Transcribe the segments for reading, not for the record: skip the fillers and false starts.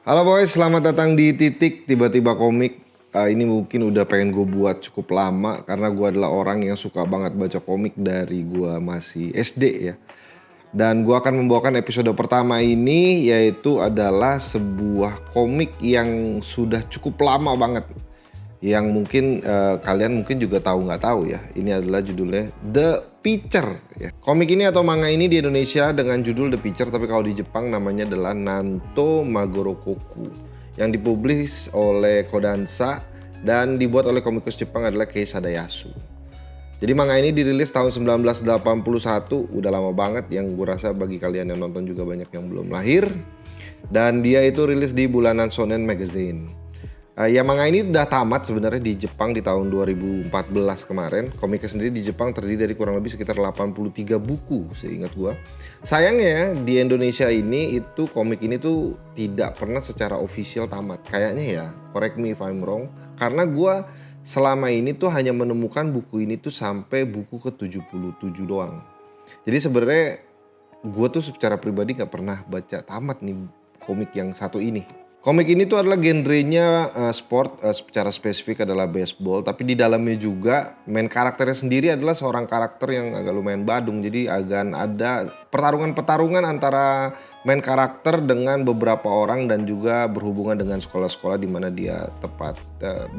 Halo boys, selamat datang di Titik Tiba-Tiba Komik. Ini mungkin udah pengen gue buat cukup lama karena gue adalah orang yang suka banget baca komik dari gue masih SD ya. Dan gue akan membawakan episode pertama ini yaitu adalah sebuah komik yang sudah cukup lama banget. Yang mungkin kalian mungkin juga nggak tahu ya. Ini adalah judulnya The Pitcher ya. Komik ini atau manga ini di Indonesia dengan judul The Pitcher, tapi kalau di Jepang namanya adalah Nanto Magorokoku, yang dipublish oleh Kodansha dan dibuat oleh komikus Jepang adalah Kei Sadayasu. Jadi manga ini dirilis tahun 1981, udah lama banget, yang gue rasa bagi kalian yang nonton juga banyak yang belum lahir. Dan dia itu rilis di bulanan Shonen Magazine. Ya manga ini udah tamat sebenarnya di Jepang di tahun 2014 kemarin. Komiknya sendiri di Jepang terdiri dari kurang lebih sekitar 83 buku seingat gua. Sayangnya di Indonesia ini itu komik ini tuh tidak pernah secara official tamat. Kayaknya ya, correct me if I'm wrong. Karena gua selama ini tuh hanya menemukan buku ini tuh sampai buku ke-77 doang. Jadi sebenarnya gua tuh secara pribadi gak pernah baca tamat nih komik yang satu ini. Komik ini tuh adalah genrenya sport, secara spesifik adalah baseball, tapi di dalamnya juga main karakternya sendiri adalah seorang karakter yang agak lumayan badung. Jadi akan ada pertarungan-pertarungan antara main karakter dengan beberapa orang dan juga berhubungan dengan sekolah-sekolah di mana dia tepat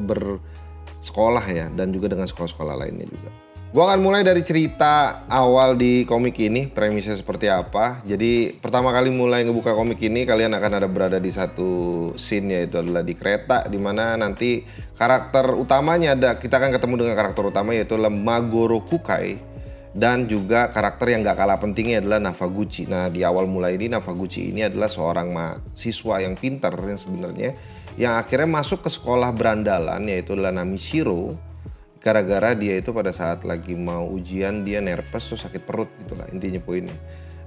bersekolah ya, dan juga dengan sekolah-sekolah lainnya juga. Gua akan mulai dari cerita awal di komik ini, premisnya seperti apa. Jadi pertama kali mulai ngebuka komik ini, kalian akan ada berada di satu scene, yaitu adalah di kereta, dimana nanti karakter utamanya kita akan ketemu dengan karakter utama, yaitu adalah Magoro Kukai, dan juga karakter yang gak kalah pentingnya adalah Navaguchi. Nah di awal mulai ini Navaguchi ini adalah seorang mahasiswa yang pintar yang sebenarnya, yang akhirnya masuk ke sekolah berandalan, yaitu adalah Namishiro. Gara-gara dia itu pada saat lagi mau ujian dia nervous terus sakit perut, gitulah intinya poinnya.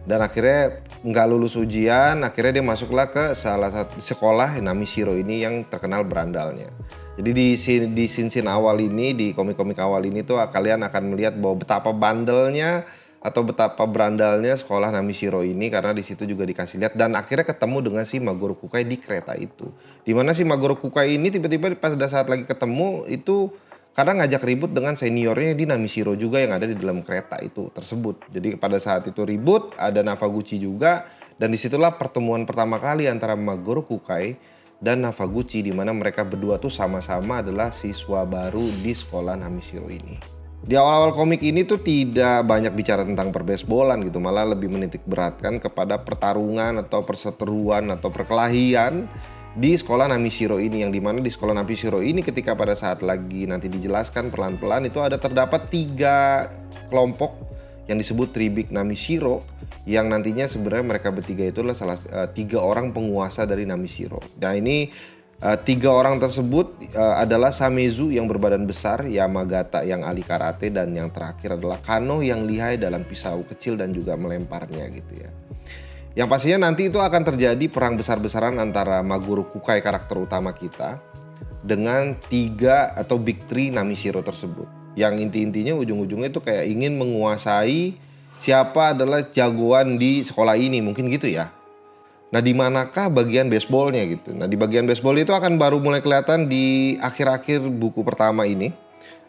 Dan akhirnya nggak lulus ujian, akhirnya dia masuklah ke salah satu sekolah Namishiro ini yang terkenal berandalnya. Jadi di scene awal ini, di komik-komik awal ini tuh kalian akan melihat bahwa betapa bandelnya atau betapa berandalnya sekolah Namishiro ini, karena di situ juga dikasih lihat dan akhirnya ketemu dengan si Magoro Kukai di kereta itu. Dimana si Magoro Kukai ini tiba-tiba pada saat lagi ketemu itu kadang ngajak ribut dengan seniornya di Namishiro juga yang ada di dalam kereta itu tersebut. Jadi pada saat itu ribut, ada Navaguchi juga, dan disitulah pertemuan pertama kali antara Magoro Kukai dan Navaguchi, di mana mereka berdua tuh sama-sama adalah siswa baru di sekolah Namishiro ini. Di awal-awal komik ini tuh tidak banyak bicara tentang perbaseballan gitu, malah lebih menitik beratkan kepada pertarungan atau perseteruan atau perkelahian di sekolah Namishiro ini, yang dimana di sekolah Namishiro ini ketika pada saat lagi nanti dijelaskan pelan-pelan itu terdapat 3 kelompok yang disebut Tribik Namishiro, yang nantinya sebenarnya mereka bertiga itu adalah 3 orang penguasa dari Namishiro. Nah ini 3 orang tersebut adalah Samezu yang berbadan besar, Yamagata yang ahli karate, dan yang terakhir adalah Kano yang lihai dalam pisau kecil dan juga melemparnya gitu ya. Yang pastinya nanti itu akan terjadi perang besar-besaran antara Magoro Kukai karakter utama kita dengan 3 atau Big Three Namishiro tersebut. Yang inti-intinya ujung-ujungnya itu kayak ingin menguasai siapa adalah jagoan di sekolah ini, mungkin gitu ya. Nah di manakah bagian baseballnya gitu. Nah di bagian baseball itu akan baru mulai kelihatan di akhir-akhir buku pertama ini,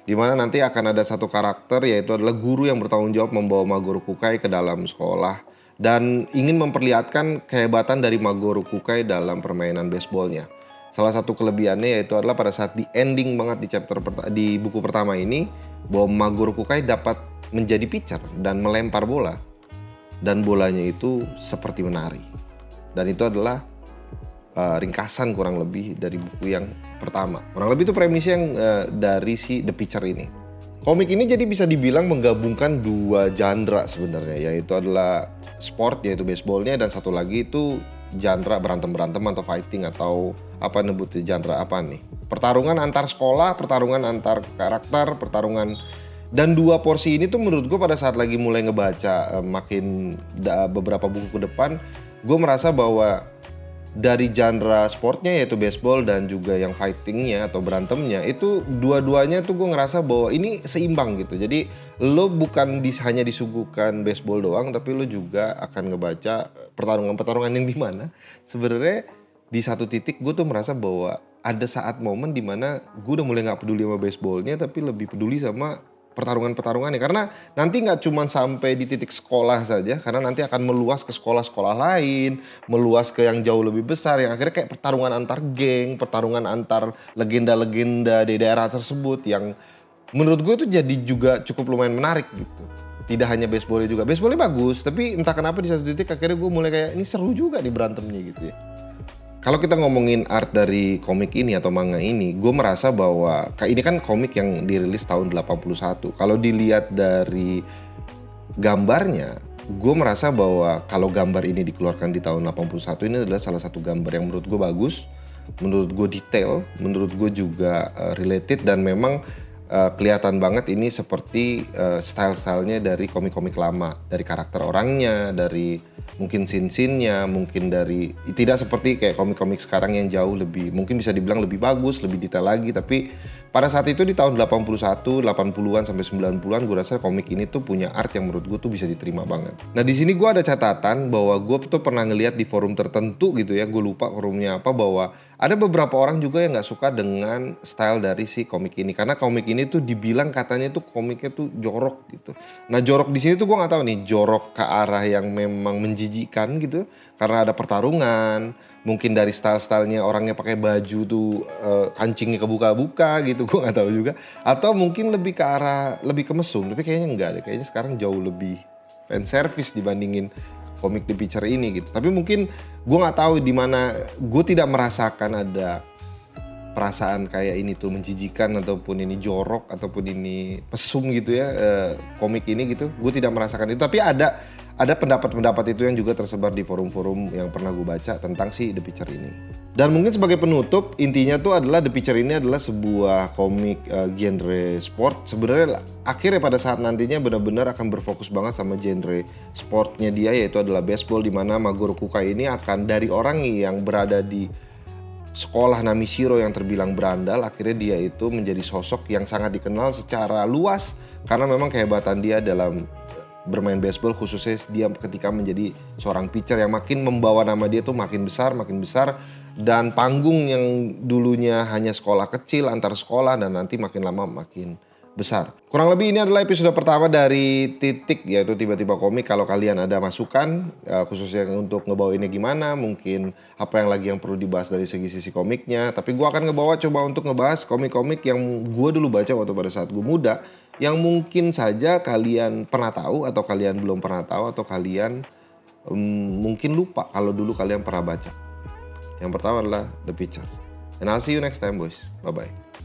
di mana nanti akan ada satu karakter, yaitu adalah guru yang bertanggung jawab membawa Magoro Kukai ke dalam sekolah dan ingin memperlihatkan kehebatan dari Magoro Kukai dalam permainan baseballnya. Salah satu kelebihannya yaitu adalah pada saat di ending banget di buku pertama ini, bahwa Magoro Kukai dapat menjadi pitcher dan melempar bola, dan bolanya itu seperti menari. Dan itu adalah ringkasan kurang lebih dari buku yang pertama. Kurang lebih itu premisnya yang dari si The Pitcher ini. Komik ini jadi bisa dibilang menggabungkan 2 genre sebenarnya, yaitu adalah sport, yaitu baseballnya, dan satu lagi itu genre berantem-berantem atau fighting, atau apa nyebutnya, genre apa nih, pertarungan antar sekolah, pertarungan antar karakter, pertarungan. Dan 2 porsi ini tuh menurut gue pada saat lagi mulai ngebaca beberapa buku ke depan, gue merasa bahwa dari genre sportnya yaitu baseball dan juga yang fightingnya atau berantemnya itu dua-duanya tuh gue ngerasa bahwa ini seimbang gitu. Jadi lo bukan hanya disuguhkan baseball doang, tapi lo juga akan ngebaca pertarungan-pertarungan yang dimana sebenarnya di satu titik gue tuh merasa bahwa ada saat momen dimana gue udah mulai nggak peduli sama baseballnya, tapi lebih peduli sama pertarungan-pertarungannya. Karena nanti nggak cuma sampai di titik sekolah saja, karena nanti akan meluas ke sekolah-sekolah lain, meluas ke yang jauh lebih besar, yang akhirnya kayak pertarungan antar geng, pertarungan antar legenda-legenda di daerah tersebut, yang menurut gue itu jadi juga cukup lumayan menarik gitu. Tidak hanya baseballnya juga, baseballnya bagus, tapi entah kenapa di satu titik akhirnya gue mulai kayak ini seru juga nih berantemnya gitu ya. Kalau kita ngomongin art dari komik ini atau manga ini, gue merasa bahwa ini kan komik yang dirilis tahun 81. Kalau dilihat dari gambarnya, gue merasa bahwa kalau gambar ini dikeluarkan di tahun 81, ini adalah salah satu gambar yang menurut gue bagus, menurut gue detail, menurut gue juga related, dan memang kelihatan banget ini seperti style-stylenya dari komik-komik lama, dari karakter orangnya, dari mungkin scene-scene-nya, mungkin dari tidak seperti kayak komik-komik sekarang yang jauh lebih, mungkin bisa dibilang lebih bagus, lebih detail lagi. Tapi pada saat itu di tahun 81, 80-an sampai 90-an, gue rasa komik ini tuh punya art yang menurut gue tuh bisa diterima banget. Nah di sini gue ada catatan bahwa gue tuh pernah ngeliat di forum tertentu gitu ya, gue lupa forumnya apa, bahwa ada beberapa orang juga yang nggak suka dengan style dari si komik ini, karena komik ini tuh dibilang katanya tuh komiknya tuh jorok gitu. Nah jorok di sini tuh gue nggak tahu nih, jorok ke arah yang memang menjijikan gitu, karena ada pertarungan, mungkin dari style-stylenya orangnya pakai baju tuh kancingnya kebuka-buka gitu, gue nggak tahu juga, atau mungkin lebih ke arah lebih ke mesum, tapi kayaknya enggak deh, kayaknya sekarang jauh lebih fan service dibandingin komik The Pitcher ini gitu. Tapi mungkin gue nggak tahu di mana, gue tidak merasakan ada perasaan kayak ini tuh menjijikan ataupun ini jorok ataupun ini mesum gitu ya, komik ini gitu. Gue tidak merasakan itu, tapi ada pendapat-pendapat itu yang juga tersebar di forum-forum yang pernah gue baca tentang si The Pitcher ini. Dan mungkin sebagai penutup, intinya tuh adalah The Pitcher ini adalah sebuah komik genre sport. Sebenarnya akhirnya pada saat nantinya benar-benar akan berfokus banget sama genre sportnya dia, yaitu adalah baseball, di mana Maguro Kukai ini akan dari orang yang berada di sekolah Namishiro yang terbilang berandal, akhirnya dia itu menjadi sosok yang sangat dikenal secara luas karena memang kehebatan dia dalam bermain baseball, khususnya dia ketika menjadi seorang pitcher yang makin membawa nama dia tuh makin besar, dan panggung yang dulunya hanya sekolah kecil antar sekolah dan nanti makin lama makin besar. Kurang lebih ini adalah episode pertama dari Titik, yaitu Tiba-Tiba Komik. Kalau kalian ada masukan khususnya untuk ngebawainnya gimana, mungkin apa yang perlu dibahas dari segi komiknya, tapi gue akan coba untuk ngebahas komik-komik yang gue dulu baca waktu pada saat gue muda, yang mungkin saja kalian pernah tahu atau kalian belum pernah tahu atau kalian mungkin lupa kalau dulu kalian pernah baca. Yang pertama adalah The Pitcher. And I'll see you next time, boys. Bye-bye.